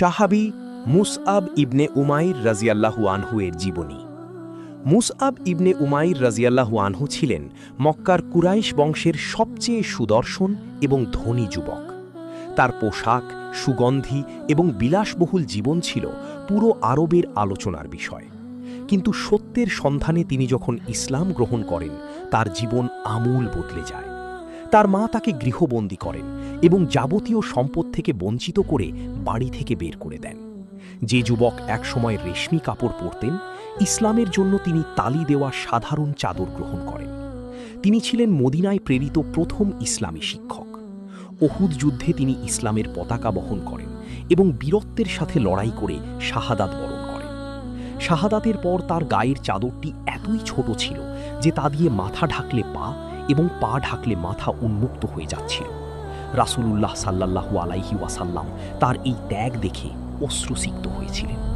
সাহাবী মুসআব ইবনে উমাইর রাজিয়াল্লাহু আনহু এর জীবনী। মুসআব ইবনে উমাইর রাজিয়াল্লাহু আনহু ছিলেন মক্কার কুরাইশ বংশের সবচেয়ে সুদর্শন এবং ধনী যুবক। তার পোশাক, সুগন্ধি এবং বিলাসবহুল জীবন ছিল পুরো আরবের আলোচনার বিষয়। কিন্তু সত্যের সন্ধানে তিনি যখন ইসলাম গ্রহণ করেন, তার জীবন আমূল বদলে যায়। তার মা তাকে গৃহবন্দী করেন এবং যাবতীয় সম্পদ থেকে বঞ্চিত করে বাড়ি থেকে বের করে দেন। যে যুবক একসময় রেশমি কাপড় পরতেন, ইসলামের জন্য তিনি তালি দেওয়া সাধারণ চাদর গ্রহণ করেন। তিনি ছিলেন মদিনায় প্রেরিত প্রথম ইসলামী শিক্ষক। উহুদ যুদ্ধে তিনি ইসলামের পতাকা বহন করেন এবং বীরত্বের সাথে লড়াই করে শাহাদাত বরণ করেন। শাহাদাতের পর তার গায়ের চাদরটি এতই ছোট ছিল যে তা দিয়ে মাথা ঢাকলে পা এবং পা ঢাকলে মাথা উন্মুক্ত হয়ে যাচ্ছিল। রাসূলুল্লাহ সাল্লাল্লাহু আলাইহি ওয়াসাল্লাম তার এই ত্যাগ দেখে অশ্রুসিক্ত হয়েছিলেন।